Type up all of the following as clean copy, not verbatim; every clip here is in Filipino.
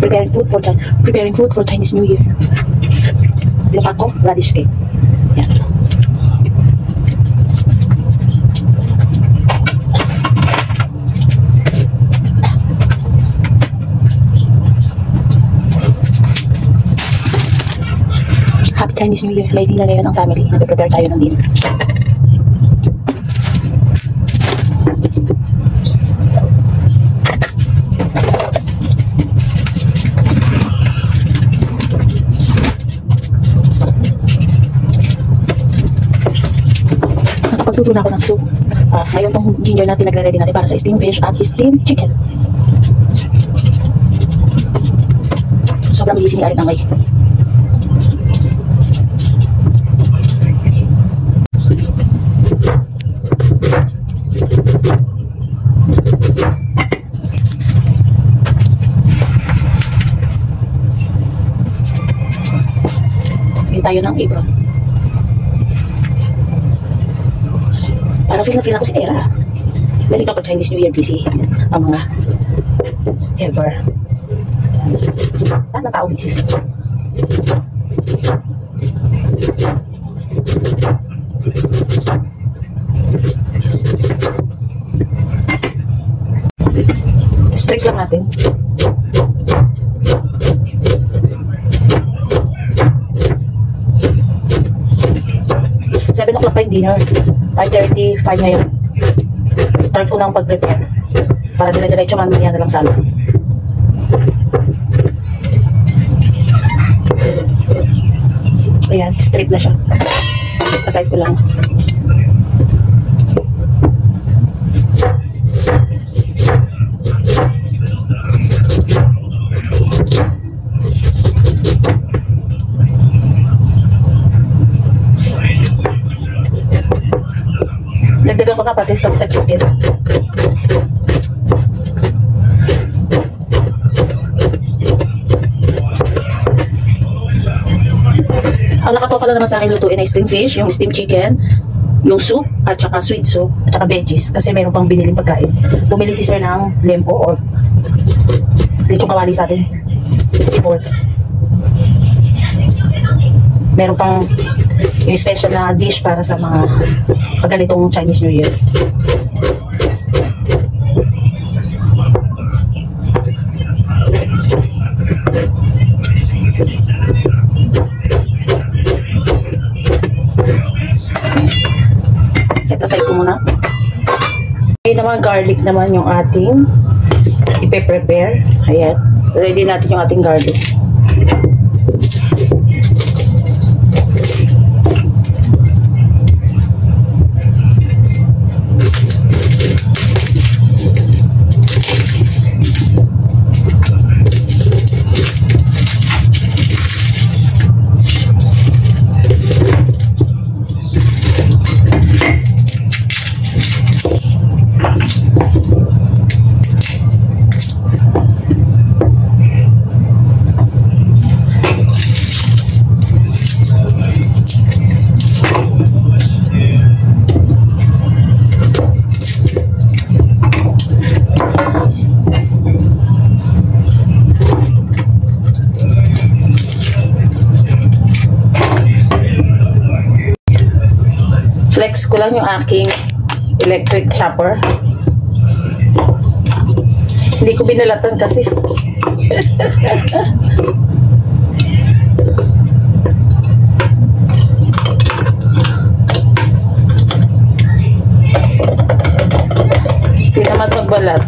Preparing food for Chinese New Year. Lupako, radish cake. Yan. Happy Chinese New Year. May dinner ngayon ang family. Nag-prepare tayo ng dinner. Pagluto na ako ng soup. Ngayon tong ginger na pinagre-ready natin para sa steamed fish at steamed chicken. Sobrang busy ni Aling Angay. Bili tayo ng apron. Para feel na ako si Tera. Dahil kapag Chinese New Year busy ang mga helper. Lahat na tao busy. Strict lang natin. Seven o'clock pa yung dinner. 5:35 ngayon. Start ko nang pag-prepare. Para dire-diretso mamaya na lang sana. Ayan, strip na siya. Aside ko lang. Dagdagan ko na pati sa chicken. Ang nakatoka lang naman sa akin lutuin ay steamed fish, yung steamed chicken, yung soup, at saka sweet soup, at saka veggies. Kasi meron pang biniling pagkain. Bumili si sir ng lempo or lechong kawali sa atin. Pork. Meron pang yung special na dish para sa mga pagganitong Chinese New Year. Set aside ko muna. Okay naman, garlic naman yung ating ipe-prepare. Ayan. Ready natin yung ating garlic. Flex ko lang yung aking electric chopper. Hindi ko binalatan kasi. Hindi naman magbalat.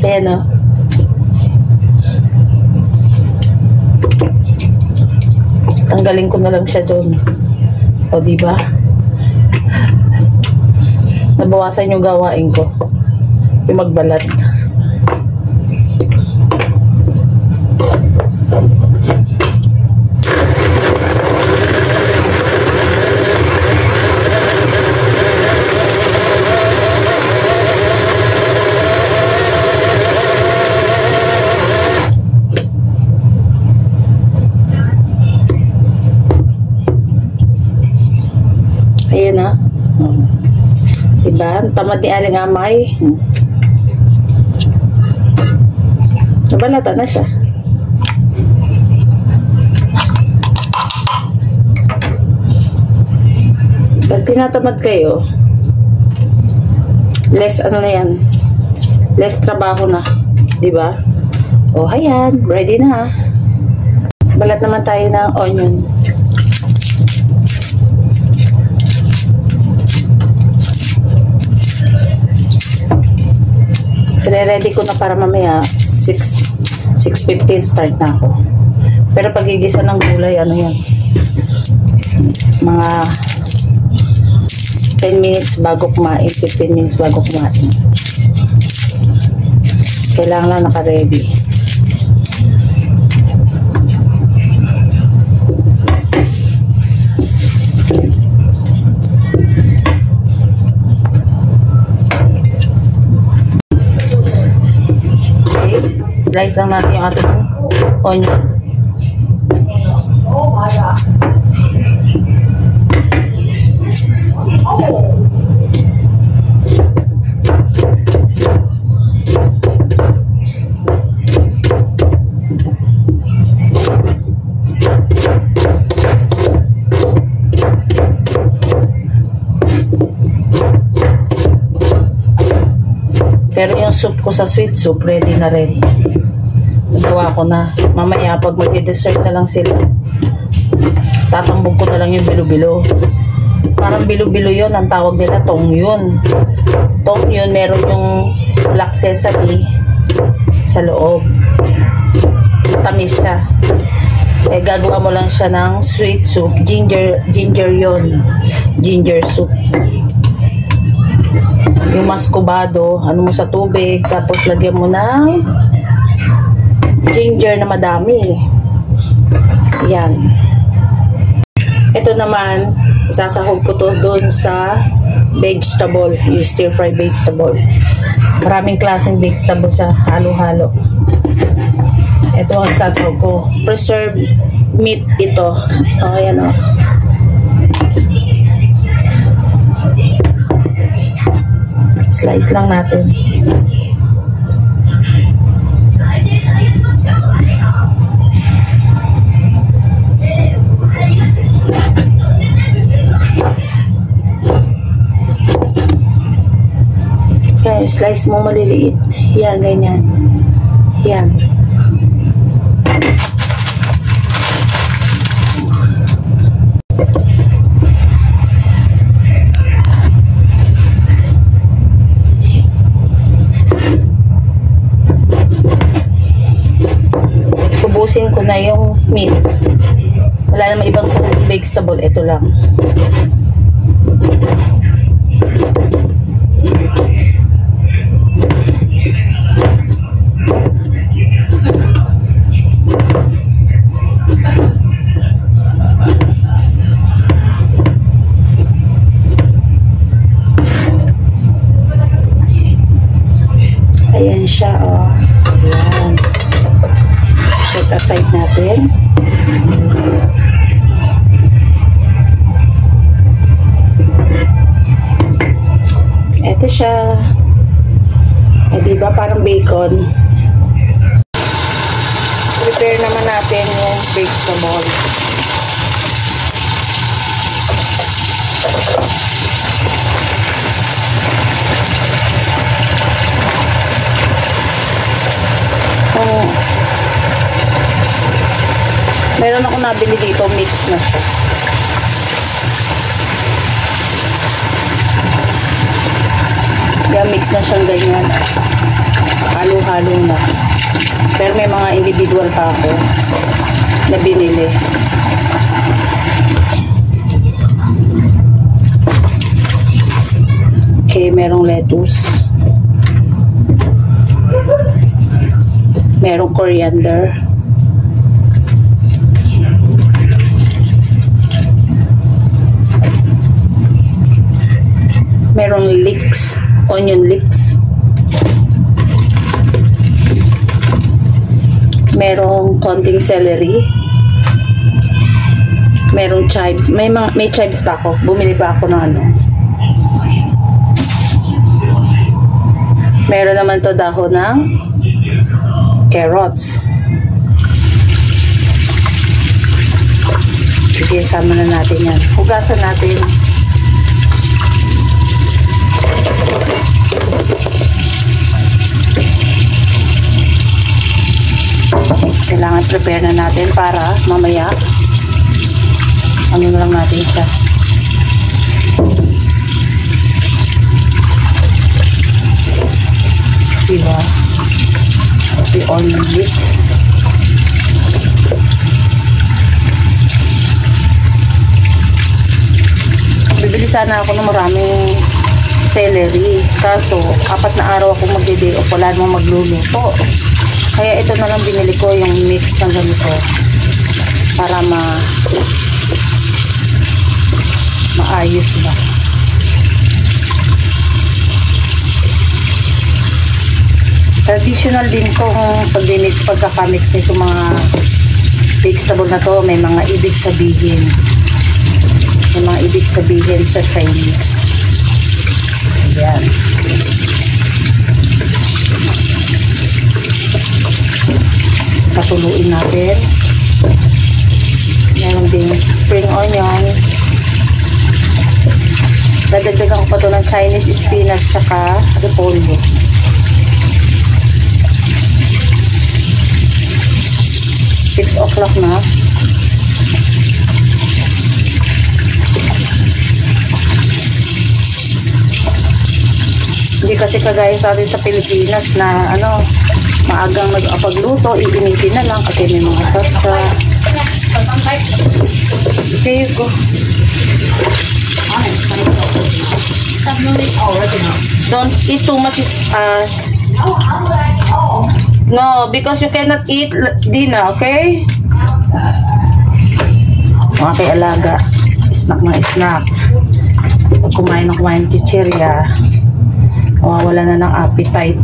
Ayan o. Tanggalin ko na lang siya doon. O diba? Nabawasan yung gawain ko. Yung magbalat. Ayun na. Diba? Tamad ni Aling Amay. Nabalata na siya. Pag tinatamad kayo, less ano na yan, less trabaho na. Diba? O, ayan. Ready na. Balat naman tayo ng onion. Ready ko na para mamaya 6:15 start na ako. Pero pagigisa ng gulay, ano yan, mga 10 minutes bago kumain, 15 minutes bago kumain. Kailangan lang naka-ready. Slice lang natin yung ating onion. Oh my God. Pero yung soup ko sa sweet soup, ready na rin. Nagawa ko na. Mamaya, pag mag-dessert na lang sila, tatambog ko na lang yung bilo-bilo. Parang bilo-bilo yun, ang tawag nila, tong yun. Tong yun, meron yung black sesame sa loob. Tamis siya. Eh, gagawa mo lang siya ng sweet soup. Ginger yun. Ginger soup. Yung mascobado, ano mo sa tubig, tapos lagyan mo ng ginger na madami. Yan. Ito naman, isasahog ko to doon sa vegetable, yung stir fry vegetable. Maraming klaseng vegetable siya, halo-halo. Ito ang isasahog ko. Preserved meat ito. O, ayan o. Slice lang natin. Okay, slice mo maliliit. Yan, ganyan. Yan. Ubusin ko na yung meat. Wala namang ibang vegetable. Ito lang. Ayan siya, oh. Ayan. Set aside natin. Ito siya. O, diba? Parang bacon. Prepare naman natin yung vegetable. Meron ako nabili dito, mix na siya. Kaya mix na siyang ganyan. Halo-halo na. Pero may mga individual pa ako na binili. Okay, merong lettuce. Merong coriander. Merong leeks, onion leeks. Merong konting celery. merong chives. May chives pa ako. Bumili pa ako ng ano. Meron naman to dahon ng carrots. Sige, sama na natin yan. Hugasan natin. Kailangan prepare na natin para mamaya ano na lang natin siya. Diba? The onion mix. Bibili sana ako ng maraming celery. Kaso, 4 na araw ako magde-day off, wala namang magluluto. Kaya ito na lang binili ko, yung mix ng ganito. Para maayos ba. Traditional din kung pagkakamix nito mga vegetable na to, may mga ibig sabihin. May mga ibig sabihin sa Chinese. Ayan. Patuluin natin. Meron din spring onion. Dadagdagan ko pa to ng Chinese spinach saka repolyo. Six o'clock na. Hindi kasi kagaya sa atin sa Pilipinas na maagang nag-apagluto, iinitin na lang kasi may mga satsa. Okay, go. Don't eat too much no, because you cannot eat dinner, okay? Mga kay alaga, snack na snack. Pag kumain ng chichirya, mawawala na ng appetite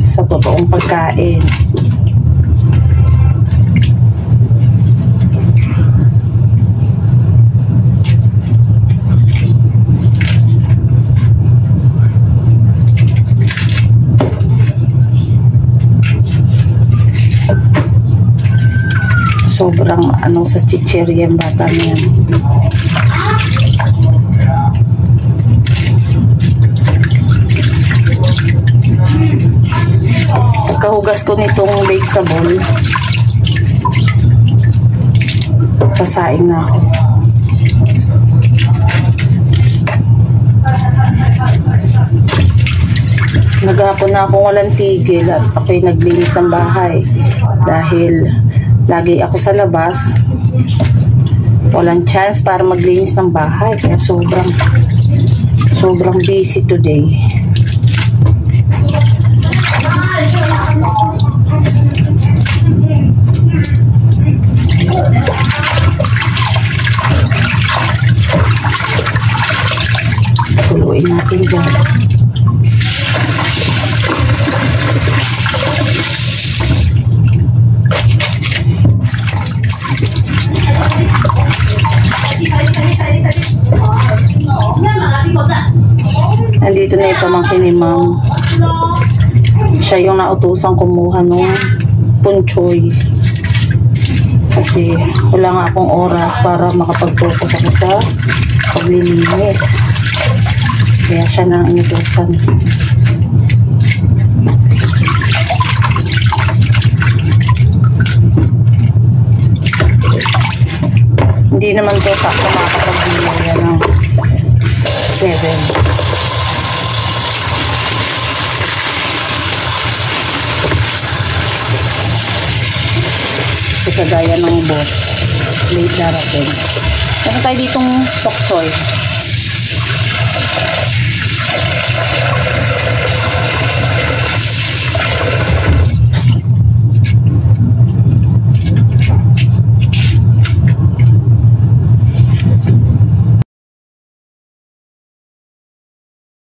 sa totoong pagkain. Sobrang sa chichirya yung bata niya. Pagkahugas ko nitong vegetable, sasaing na ako. Naghapon na akong walang tigil at ako'y naglinis ng bahay dahil lagi ako sa labas, walang chance para maglinis ng bahay, kaya sobrang busy today. Tuluin natin dyan. Nandito na yung pamangkin ni Ma'am. Siya yung nautusang kumuha nung punchoy. Kasi wala nga akong oras para makapag-focus ako sa paglilinis. Kaya siya na ang inutusan. Hindi naman to sakto makakapag-linis yan ng 7. Kagaya ng boss, late darating. Meron tayo ditong sok choy.